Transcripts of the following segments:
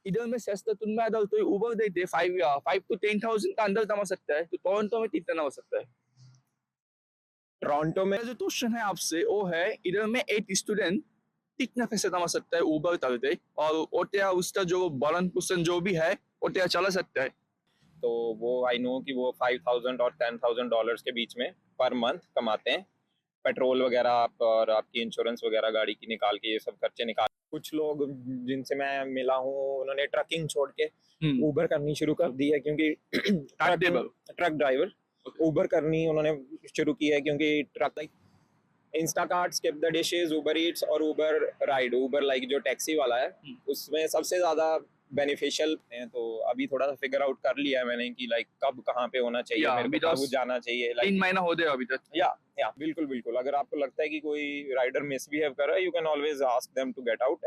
इधर में सस्ता तुम अगर कोई उबर देते 5 to 10,000 का अंदर कमा सकता है, तो टोरंटो में कितना हो सकता है? टोरंटो में मेरा जो क्वेश्चन है आपसे वो है, इधर में एक स्टूडेंट कितना पैसे कमा सकता है उबर करके, और वो क्या उसका जो भरण पोषण जो भी है वो क्या चला सकता है? तो वो आई नो कि वो 5,000 और $10,000 के बीच में पर मंथ कमाते हैं। पेट्रोल वगैरह आप और आपकी इंश्योरेंस वगैरह गाड़ी की निकाल के ये सब खर्चे निकाल। कुछ लोग जिनसे मैं मिला हूँ उन्होंने ट्रकिंग छोड़ के ऊबर करनी शुरू कर दी है, क्योंकि ट्रक ड्राइवर ऊबर करनी उन्होंने शुरू की है, क्योंकि truck like Instacart, skip the dishes, Uber Eats और ऊबर राइड, ऊबर लाइक जो टैक्सी वाला है उसमें सबसे ज्यादा बेनिफिशियल है। तो अभी थोड़ा सा फिगर आउट कर लिया है मैंने कि लाइक कब कहाँ पे होना चाहिए, या मेरे को कब जाना चाहिए। 3 महीना हो गया अभी तक। या बिल्कुल बिल्कुल, अगर आपको लगता है कि कोई राइडर मिसबिहेव कर रहा है, you can always ask them to get out.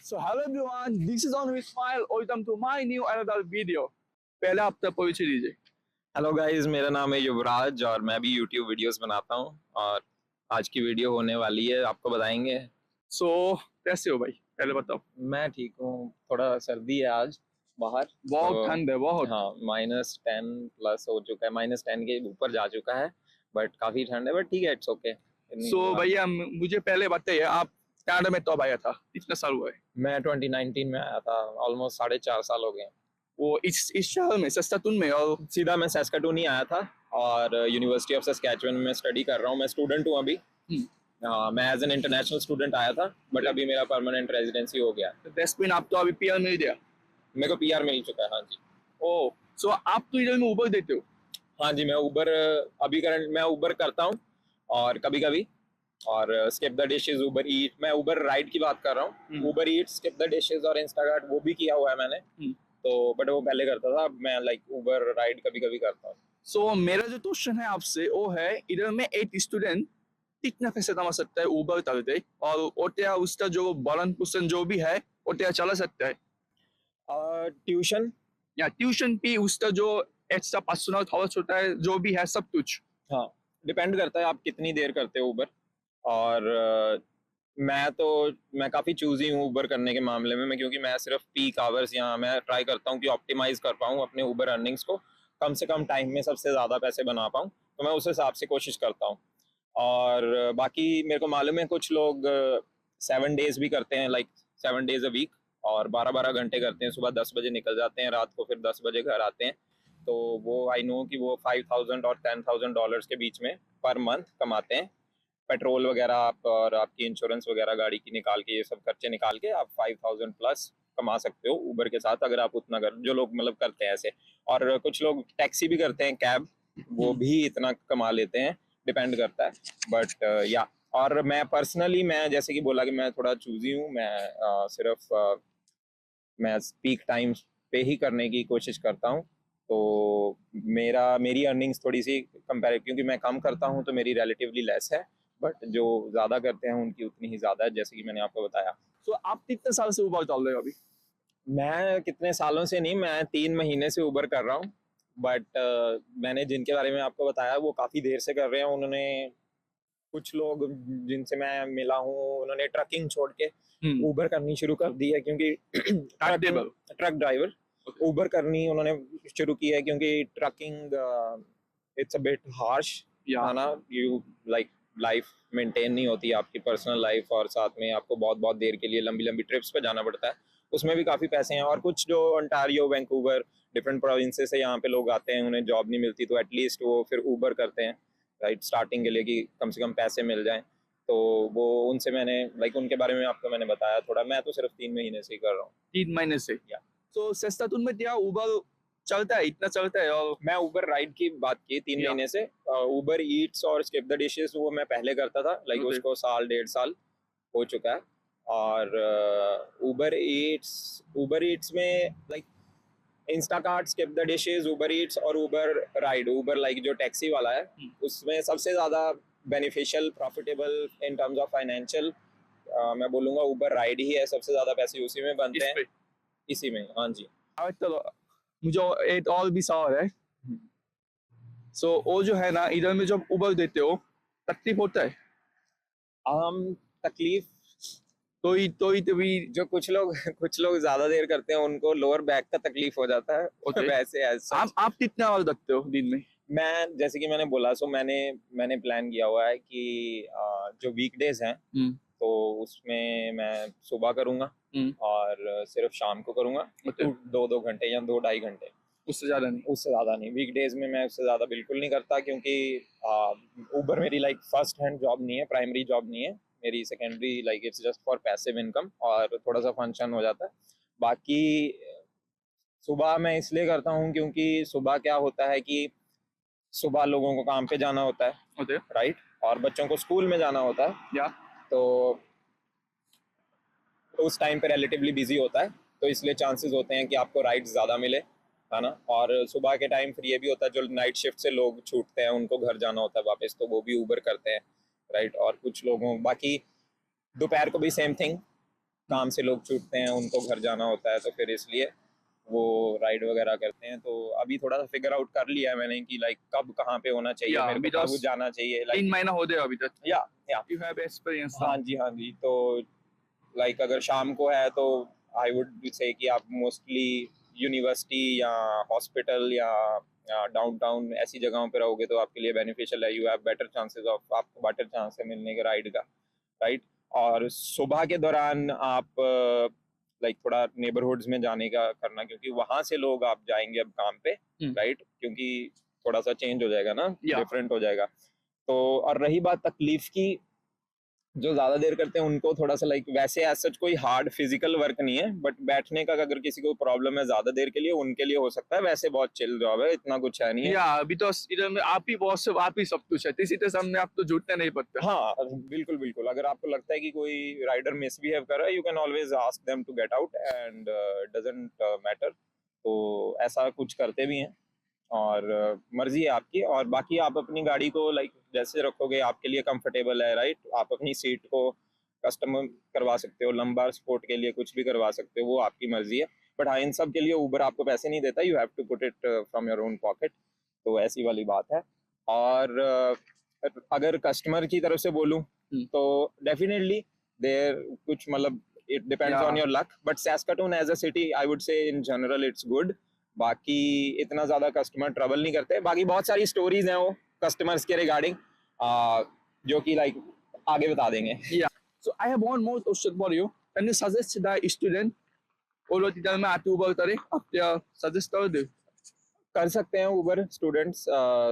So hello everyone, this is on with Smile. Welcome to my new another video. पहले आप तक परिचय दीजिए। हेलो गाइस, मेरा नाम है युवराज और मैं भी यूट्यूब वीडियोस बनाता हूँ, और आज की वीडियो होने वाली है, आपको बताएंगे। कैसे हो भाई, पहले बताओ। मैं ठीक हूँ, थोड़ा सर्दी है आज बाहर, बहुत ठंड है बहुत। हाँ -10 प्लस हो चुका है, -10 के ऊपर जा चुका है, बट काफी ठंड है, बट ठीक है, इट्स ओके। भैया मुझे पहले बताइए, आप कनाडा में कब आया था, कितना साल हुआ है? मैं 2019 में आया था, ऑलमोस्ट 4.5 साल हो गए। वो इस शहर में सस्काटून में? और सीधा मैं सैस्काटून ही आया था, और यूनिवर्सिटी ऑफ सस्कैचुअन में स्टडी कर रहा हूँ। मैं स्टूडेंट हूँ अभी। मैं एज एन इंटरनेशनल स्टूडेंट आया था, बट अभी मेरा परमानेंट रेजिडेंसी हो गया। डेस्पिन आपको अभी पीआर मिल गया? मेरे को पीआर मिल चुका है, हाँ जी। ओह, सो आप तो इधर में उबर देते हो? हाँ जी, मैं उबर अभी करंट मैं उबर करता हूँ, और कभी कभी, और स्किप द डिशेज, उबर ईट, मैं उबर राइड की बात कर रहा हूँ। उबर ईट, स्किप द डिशेज और इंस्टाकार्ट वो भी किया हुआ है मैंने। तो बट वो पहले करता था, अब मैं लाइक उबर राइड कभी कभी करता हूँ। सो मेरा जो क्वेश्चन है आपसे वो है, इधर में एक स्टूडेंट कितना पैसे कमा सकता है उबर करके, और वो क्या उसका जो भरण पोषण जो भी है वो क्या चला सकता है? ट्यूशन या ट्यूशन फी, उसका जो एक्स्ट्रा पर्सनल खर्च होता है जो भी है सब कुछ। हाँ, डिपेंड करता है आप कितनी देर करते हो उबर। और मैं काफ़ी चूजी हूँ उबर करने के मामले में, क्योंकि मैं सिर्फ पीक आवर्स, यहाँ मैं ट्राई करता हूँ कि ऑप्टिमाइज कर पाऊँ अपने उबर अर्निंग्स को, कम से कम टाइम में सबसे ज़्यादा पैसे बना पाऊँ, तो मैं उस हिसाब से कोशिश करता हूँ। और बाकी मेरे को मालूम है कुछ लोग 7 डेज भी करते हैं, लाइक 7 डेज अ वीक, और 12-12 घंटे करते हैं। सुबह 10 बजे निकल जाते हैं, रात को फिर 10 बजे घर आते हैं। तो वो आई नो कि वो 5,000 और $10,000 के बीच में पर मंथ कमाते हैं। पेट्रोल वगैरह आप और आपकी इंश्योरेंस वगैरह गाड़ी की निकाल के, ये सब खर्चे निकाल के आप 5,000 प्लस कमा सकते हो उबर के साथ, अगर आप उतना कर, जो लोग मतलब करते हैं ऐसे। और कुछ लोग टैक्सी भी करते हैं, कैब, वो भी इतना कमा लेते हैं, डिपेंड करता है। बट या और मैं पर्सनली, मैं जैसे कि बोला कि मैं थोड़ा चूजी हूँ, मैं सिर्फ मैं पीक टाइम्स पे ही करने की कोशिश करता हूँ। तो मेरी अर्निंग्स थोड़ी सी कंपेयर, क्योंकि मैं कम करता हूँ तो मेरी रिलेटिवली लेस है, बट जो ज़्यादा करते हैं उनकी उतनी ही ज़्यादा है, जैसे कि मैंने आपको बताया। तो आप कितने साल से उबर चल रहे हो अभी? मैं कितने सालों से नहीं, मैं 3 महीने से उबर कर रहा हूँ, बट मैंने जिनके बारे में आपको बताया वो काफ़ी देर से कर रहे हैं। उन्होंने, कुछ लोग जिनसे मैं मिला हूँ उन्होंने ट्रकिंग छोड़ के उबर करनी शुरू कर दी है, क्योंकि ट्रक ड्राइवर उबर करनी उन्होंने शुरू की है, क्योंकि trucking it's a bit harsh, है ना। यू लाइक लाइफ मेंटेन नहीं होती आपकी पर्सनल लाइफ, और साथ में आपको बहुत बहुत देर के लिए लंबी लंबी ट्रिप्स पे जाना पड़ता है, उसमें भी काफ़ी पैसे हैं। और कुछ जो ओंटारियो, वैंकूवर, डिफरेंट प्रोविंसेस से यहाँ पे लोग आते हैं, उन्हें जॉब नहीं मिलती, तो एटलीस्ट वो फिर उबर करते हैं, राइट, स्टार्टिंग के लिए, कि कम से कम पैसे मिल जाएं। तो वो उनसे मैंने लाइक उनके बारे में आपको मैंने बताया थोड़ा। मैं तो सिर्फ 3 महीने से ही कर रहा हूँ। 3 महीने से? तो सस्तातून में क्या उबर चलता है, इतना चलता है? और मैं उबर राइड की बात की 3 महीने से, उबर ईट्स और स्किप द डिशेस वो मैं पहले करता था, लाइक उसको 1.5 साल हो चुका है। और उबर ईट्स में like Instacart, skip the dishes, Uber Eats और उबर राइड, उबर लाइक जो टैक्सी वाला है, उसमें सबसे ज़्यादा beneficial, profitable in terms of financial, मैं बोलूँगा उबर राइड ही है। सबसे ज़्यादा पैसे उसी में बनते हैं, इसी में। हाँ जी। चलो, मुझे एक और भी सवाल है। सो वो जो है ना, इधर में जब उबर देते हो तकलीफ होता है? तकलीफ तो ही तभी जो कुछ लोग कुछ लोग ज्यादा देर करते हैं उनको लोअर बैक का तकलीफ हो जाता है Okay. वैसे as such, आप कितना आवर रखते हो दिन में? मैं जैसे कि मैंने बोला सो मैंने प्लान किया हुआ है कि जो वीकडेज हैं हम्म, तो उसमें मैं सुबह करूंगा हम्म, और सिर्फ शाम को करूंगा Okay. 2-2 घंटे या 2-2.5 घंटे, उससे ज्यादा नहीं। उससे ज़्यादा नहीं। वीकडेज में मैं उससे ज़्यादा बिल्कुल नहीं करता क्योंकि ऊबर मेरी लाइक फर्स्ट हैंड जॉब नहीं है, प्राइमरी जॉब नहीं है मेरी, secondary like it's just for passive income और थोड़ा सा फंक्शन हो जाता है। बाकी सुबह मैं इसलिए करता हूँ क्योंकि सुबह क्या होता है कि सुबह लोगों को काम पे जाना होता है, Okay. राइट, और बच्चों को स्कूल में जाना होता है, या तो उस टाइम पे रिलेटिवली बिजी होता है, तो इसलिए चांसेस होते हैं कि आपको राइड्स ज़्यादा मिले, है ना। और सुबह के टाइम फिर ये भी होता है जो नाइट शिफ्ट से लोग छूटते हैं उनको घर जाना होता है वापस, तो वो भी ऊबर करते हैं, राइट। और कुछ लोगों बाकी दोपहर को भी सेम थिंग, काम से लोग छूटते हैं उनको घर जाना होता है, तो फिर इसलिए वो राइड वगैरह करते हैं। तो अभी थोड़ा सा फिगर आउट कर लिया है मैंने कि लाइक कब कहाँ पे होना चाहिए, Yeah, मेरे को because कब जाना चाहिए, लाइक 3 महीना हो गया अभी तक। या यू हैव एक्सपीरियंस हाँ जी हाँ जी। तो लाइक अगर शाम को है तो आई वुड से कि आप मोस्टली यूनिवर्सिटी या हॉस्पिटल या डाउनटाउन ऐसी जगहों पे रहोगे तो आपके लिए बेनिफिशियल है, you have better chances of, आपको बेटर चांस है मिलने के राइड का, राइट। और सुबह के दौरान आप लाइक थोड़ा नेबरहुड्स में जाने का करना, क्योंकि वहां से लोग आप जाएंगे अब काम पे, राइट, क्योंकि थोड़ा सा चेंज हो जाएगा ना, डिफरेंट हो जाएगा। तो और रही बात तकलीफ की, जो ज्यादा देर करते हैं उनको थोड़ा सा लाइक वैसे एज सच कोई हार्ड फिजिकल वर्क नहीं है, बट बैठने का अगर किसी को प्रॉब्लम है ज्यादा देर के लिए उनके लिए हो सकता है, वैसे बहुत चिल जॉब है, इतना कुछ है नहीं है। या अभी तो इधर में आप ही बॉस हो, आप ही सब कुछ है, किसी के सामने आप तो झूठने नहीं पड़ते। हाँ बिल्कुल बिल्कुल, अगर आपको लगता है कि कोई राइडर मिसबिहेव कर रहा है, you can always ask them to get out and doesn't matter. तो ऐसा कुछ करते भी हैं और मर्जी है आपकी। और बाकी आप अपनी गाड़ी को लाइक जैसे रखोगे आपके लिए कंफर्टेबल है, राइट, आप अपनी सीट को कस्टम करवा सकते हो, लंबा स्पोर्ट के लिए कुछ भी करवा सकते हो, वो आपकी मर्जी है। बट हाँ, इन सब के लिए ऊबर आपको पैसे नहीं देता, you have to put it from your own pocket, तो ऐसी वाली बात है। और अगर कस्टमर की तरफ से बोलूं तो डेफिनेटली देर कुछ मतलब it depends on your luck, but Saskatoon as a city I would say in general it's good. बाकी इतना ज्यादा कस्टमर ट्रबल नहीं करते। बाकी बहुत सारी स्टोरीज हैं वो कस्टमर्स के रिगार्डिंग जो कि लाइक आगे बता देंगे। Yeah. So I have one more question for you. Can you suggest the student already done my Uber करे? आप क्या suggest कर दे? कर सकते हैं ऊबर स्टूडेंट्स,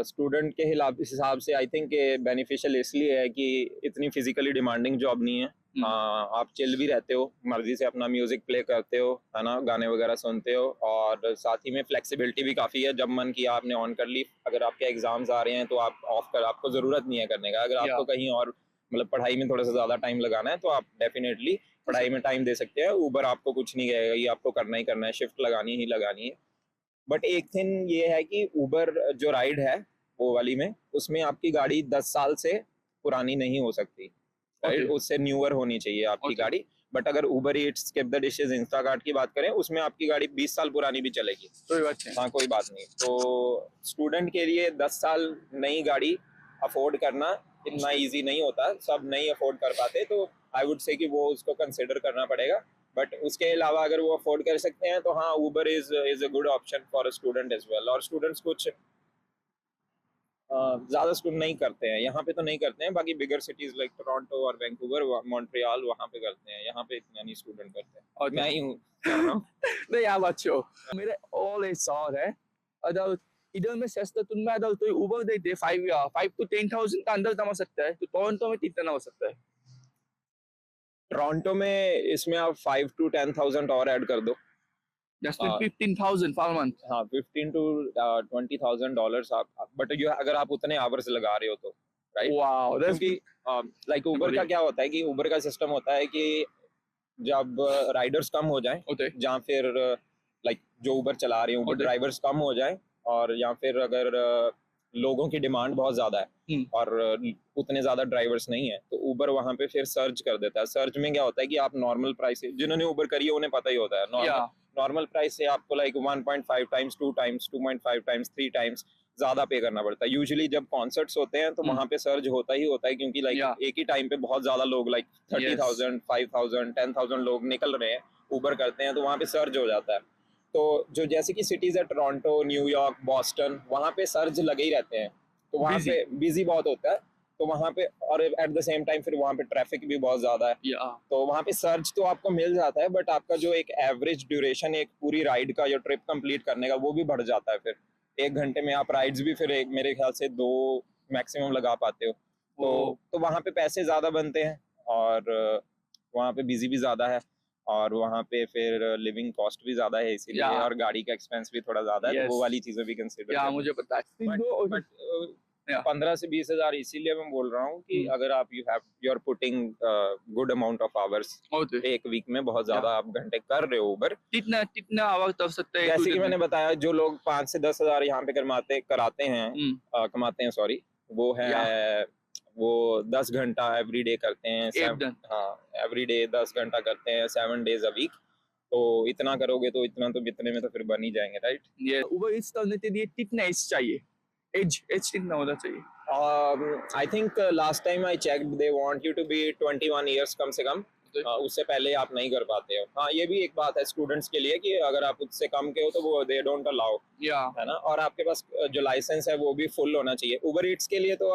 स्टूडेंट के हिसाब से आई थिंक बेनिफिशियल इसलिए है कि इतनी फिजिकली डिमांडिंग जॉब नहीं है। आप चिल भी रहते हो, मर्जी से अपना म्यूजिक प्ले करते हो, है ना, गाने वगैरह सुनते हो, और साथ ही में फ्लेक्सिबिलिटी भी काफ़ी है, जब मन किया आपने ऑन कर ली। अगर आपके एग्जाम्स आ रहे हैं तो आप ऑफ कर, आपको ज़रूरत नहीं है करने का। अगर आपको कहीं और मतलब पढ़ाई में थोड़ा सा ज़्यादा टाइम लगाना है तो आप डेफिनेटली पढ़ाई में टाइम दे सकते हैं। ऊबर आपको कुछ नहीं कहेगा, ये आपको करना ही करना है, शिफ्ट लगानी ही लगानी है। बट एक थिंग ये है कि ऊबर जो राइड है वो वाली में, उसमें आपकी गाड़ी 10 साल से पुरानी नहीं हो सकती, राइट, उससे न्यूअर होनी चाहिए आपकी गाड़ी। बट अगर Uber Eats, skip the dishes, Instacart की बात करें, उसमें आपकी गाड़ी 20 साल पुरानी भी चलेगी, कोई बात नहीं। हाँ कोई बात नहीं। तो स्टूडेंट के लिए 10 साल नई गाड़ी अफोर्ड करना इतना इजी नहीं होता, सब नहीं अफोर्ड कर पाते, तो आई वुड से कि वो उसको कंसिडर करना पड़ेगा। बट उसके अलावा अगर वो अफोर्ड कर सकते हैं तो हाँ, Uber is a good option for a student as well. और स्टूडेंट्स कुछ ज्यादा स्टूडेंट नहीं करते हैं, यहाँ पे तो नहीं करते हैं, बाकी बिगर सिटीज लाइक टोरंटो और वैंकूवर, मॉन्ट्रियल, वहाँ पे करते हैं, यहाँ पे इतना नहीं स्टूडेंट करते हैं। और मैं ही हूँ कर रहा हूँ। नहीं आप अच्छे हो। मेरे ऑल एक सवाल है, अगर इधर में सैस्काटून में अगर कोई उबर दे दे 5 to 10,000 का अंदर जमा सकता है, तो टोरंटो में कितना हो सकता है? टोरंटो में इसमें आप 5 to 10,000 और ऐड कर दो, Just 15,000 per month. हाँ 15 to 20,000 डॉलर्स आप, बट जो अगर आप उतने आवर्स लगा रहे हो तो, राइट। Wow, that's क्योंकि लाइक ऊबर का क्या होता है कि ऊबर का सिस्टम होता है कि जब राइडर्स कम हो जाएं, okay. या फिर लाइक जो ऊबर चला रहे हैं ऊबर ड्राइवर्स कम हो जाएं, और या फिर अगर लोगों की डिमांड बहुत ज्यादा है और उतने ज्यादा ड्राइवर्स नहीं है, तो ऊबर वहां पे फिर सर्च कर देता है। सर्च में क्या होता है कि आप नॉर्मल प्राइस, जिन्होंने ऊबर करी है उन्हें पता ही होता है, नॉर्मल प्राइस से आपको like 1.5 times, 2 times, 2.5 times, 3 times ज्यादा पे करना पड़ता है। यूजुअली जब कॉन्सर्ट्स होते हैं तो हम्म, वहां पे सर्ज होता ही होता है, क्योंकि लाइक Yeah. एक ही टाइम पे बहुत ज्यादा लोग लाइक Yes. 30,000 5,000 10,000 लोग निकल रहे हैं, उबर करते हैं, तो वहां पे सर्ज हो जाता है। तो जो जैसे कि सिटीज है टोरंटो, न्यूयॉर्क, बॉस्टन, वहां पे सर्ज लगे ही रहते हैं, तो वहां Busy. पे बिजी बहुत होता है। तो वहां पे और एट द सेम टाइम फिर वहां पे ट्रैफिक भी बहुत ज्यादा है, Yeah. तो वहां पे सर्च तो आपको मिल जाता है, बट आपका जो एक एवरेज ड्यूरेशन एक पूरी राइड का या ट्रिप कंप्लीट करने का वो भी बढ़ जाता है। फिर 1 घंटे में आप राइड्स भी फिर एक मेरे ख्याल से 2 मैक्सिमम लगा पाते हो। Oh. तो वहां पे पैसे ज्यादा बनते हैं, और वहां पे बिजी भी ज्यादा है, और वहां पे फिर लिविंग कॉस्ट भी ज्यादा है इसीलिए, Yeah. और गाड़ी का एक्सपेंस भी थोड़ा ज्यादा है, तो वो Yes. वाली चीजें भी कंसिडर Yeah, करनी। मुझे पता है। But Yeah. 15 से 20 हजार इसीलिए मैं बोल रहा हूँ कि अगर आप you are putting good amount of hours Okay. एक वीक में, बहुत ज्यादा आप घंटे कर रहे हो उबर, कितना कितना आवर कर सकते हैं जैसे कि student मैंने में? बताया, जो लोग 5 से 10 हजार यहाँ पे कराते हैं, कमाते हैं, सॉरी, वो है Yeah. वो 10 घंटा एवरी डे करते हैं। Eight done. हाँ, एवरी डे 10 घंटा करते हैं, 7 days अ वीक। तो इतना करोगे तो इतना तो इतने में तो फिर बन ही जाएंगे, राइट? ये उबर इस करने के लिए कितना एज चाहिए? एज कितना होना चाहिए? I think last time I checked they want you to be 21 years कम से कम। उससे पहले आप नहीं कर पाते हो। हाँ, ये भी एक बात है स्टूडेंट्स के लिए कि अगर आप उससे कम के हो तो वो दे डोंट अलाउ, या है ना। और आपके पास जो लाइसेंस है वो भी फुल होना चाहिए। उबर ईट्स के लिए तो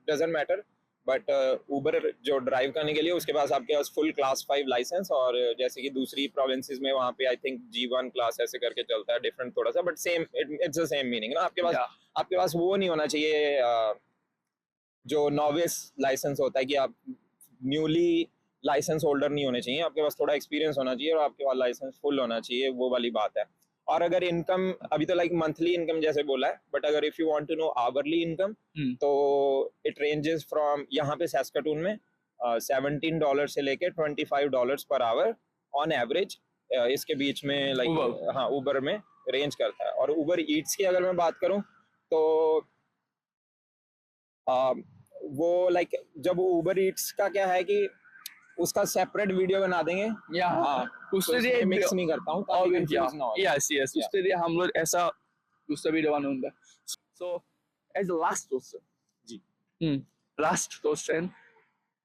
डजंट मैटर, बट उबर जो ड्राइव करने के लिए उसके पास आपके पास फुल क्लास 5 लाइसेंस, और जैसे कि दूसरी प्रोविंसेस में वहाँ पे आई थिंक G1 क्लास ऐसे करके चलता है, डिफरेंट थोड़ा सा, but same it's the same meaning ना। आपके पास वो नहीं होना चाहिए जो नॉविस लाइसेंस होता है, कि आप न्यूली लाइसेंस होल्डर नहीं होने चाहिए, आपके पास थोड़ा एक्सपीरियंस होना चाहिए और आपके पास लाइसेंस फुल होना चाहिए, वो वाली बात है। और अगर इनकम अभी तो लाइक मंथली इनकम जैसे बोला है, बट अगर if you want to know hourly income, तो इट रेंजेस फ्रॉम यहाँ पे सैस्काटून में $17 से लेके $25 पर आवर ऑन एवरेज, इसके बीच में लाइक हाँ उबर में रेंज करता है। और उबर ईट्स की अगर मैं बात करूँ तो वो लाइक जब उबर ईट्स का क्या है कि उसका सेपरेट वीडियो बना देंगे, या तो उसके इसमें लिए मिक्स नहीं करता हूँ ताकि कंफ्यूज ना हो। यस यस उसके लिए हम लोग ऐसा दूसरा वीडियो बनाऊंगा। सो एज लास्ट क्वेश्चन जी, लास्ट क्वेश्चन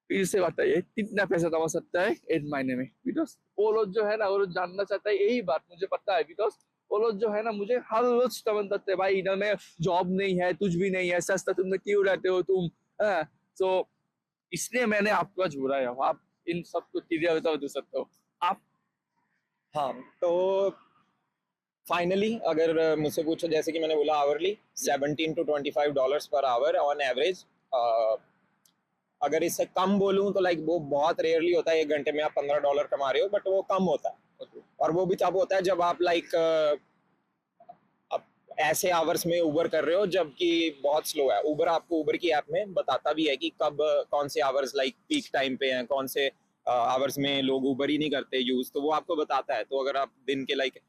फिर से बताइए कितना पैसा कमा सकता है 8 महीने में? बिकॉज वो लोग जो है ना वो लोग जानना चाहता है, यही बात मुझे पता है। बिकॉज वो लोग जो है ना मुझे हर रोज कमेंट करते हैं, भाई इधर में जॉब नहीं है, कुछ भी नहीं है, सस्ता तुम क्यों रहते हो तुम। सो इसलिए मैंने आपको जोड़ा है। आप इन सबको क्लियर बता सकते हो आप? हाँ, तो फाइनली अगर मुझसे पूछो, जैसे कि मैंने बोला hourly 17 to 25 per hour on average. अगर इससे कम बोलूं तो लाइक वो बहुत रेयरली होता है, 1 घंटे में आप $15 कमा रहे हो, बट वो कम होता है। और वो भी तब होता है जब आप लाइक ऐसे आवर्स में उबर कर रहे हो जबकि बहुत स्लो है। उबर आपको उबर की ऐप में बताता भी है कि कब कौन से आवर्स लाइक पीक टाइम पे हैं, कौन से आवर्स में लोग उबर ही नहीं करते यूज, तो वो आपको बताता है। तो अगर आप दिन के लाइक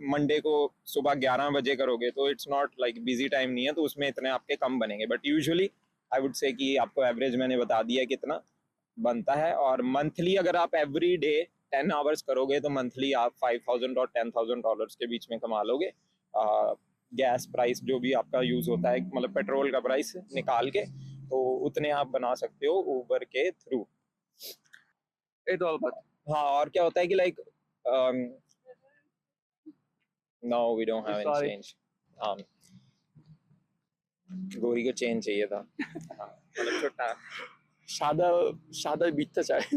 मंडे को सुबह 11 बजे करोगे तो it's not like busy time नहीं है, तो उसमें इतने आपके कम बनेंगे। बट यूजुअली आई वुड से कि आपको एवरेज मैंने बता दिया कितना बनता है। और मंथली अगर आप एवरी डे 10 आवर्स करोगे तो मंथली आप 5,000 और $10,000 के बीच में कमा लोगे। गैस प्राइस जो भी आपका यूज होता है, मतलब पेट्रोल का प्राइस निकाल के, तो उतने आप बना सकते हो उबर के थ्रू। इट ऑल बात। हाँ, और क्या होता है कि like no we don't have any change. गोरी को चेंज चाहिए था। हाँ, मतलब छोटा सादा सादा बीतता चाहे।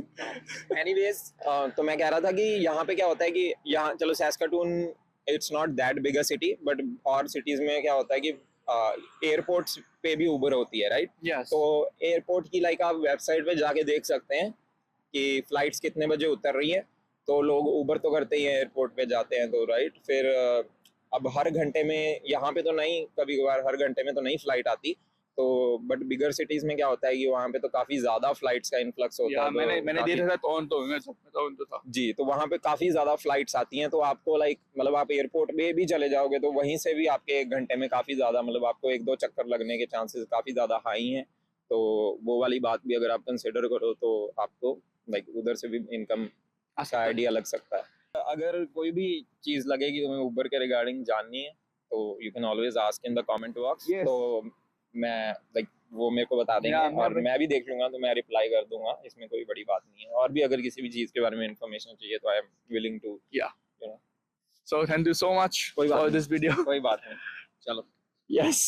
एनीवेज, तो मैं कह रहा था कि यहाँ पे क्या होता है कि यहाँ चलो Saskatoon it's not that big a city, but और सिटीज में क्या होता है कि एयरपोर्ट्स पे भी उबर होती है, राइट? यस तो एयरपोर्ट की लाइक आप वेबसाइट पे जाके देख सकते हैं कि फ्लाइट्स कितने बजे उतर रही है, तो लोग उबर तो करते ही हैं, एयरपोर्ट पे जाते हैं तो, राइट? फिर अब हर घंटे में यहाँ पे तो नहीं, कभी कभार हर घंटे में तो नहीं फ्लाइट आती, तो बट बिगर सिटीज में क्या होता है कि वहाँ पे तो काफी ज्यादा फ्लाइट्स का इन्फ्लक्स होता है। मैंने देखा था टोरंटो में, टोरंटो था जी, तो वहाँ पे काफी ज्यादा फ्लाइट्स आती हैं, तो आपको लाइक मतलब आप एयरपोर्ट में भी चले जाओगे तो वहीं से भी आपके 1 घंटे में काफी ज्यादा, मतलब आपको 1-2 चक्कर लगने के चांसेस काफी ज्यादा हाई हैं। तो वो वाली बात भी अगर आप कंसिडर करो तो आपको लाइक उधर से भी इनकम का आइडिया लग सकता है। अगर कोई भी चीज लगे कि तुम्हें उबर के रिगार्डिंग जाननी है तो you can always ask in the comment box. Yes. तो मैं लाइक वो मेरे को बता देंगे Yeah, और मैं भी देख लूंगा, तो मैं रिप्लाई कर दूंगा, इसमें कोई बड़ी बात नहीं है। और भी अगर किसी भी चीज के बारे में इंफॉर्मेशन चाहिए तो I am willing to, Yeah. You know. So thank you so much कोई बात for नहीं, this video. कोई बात नहीं, चलो। Yes.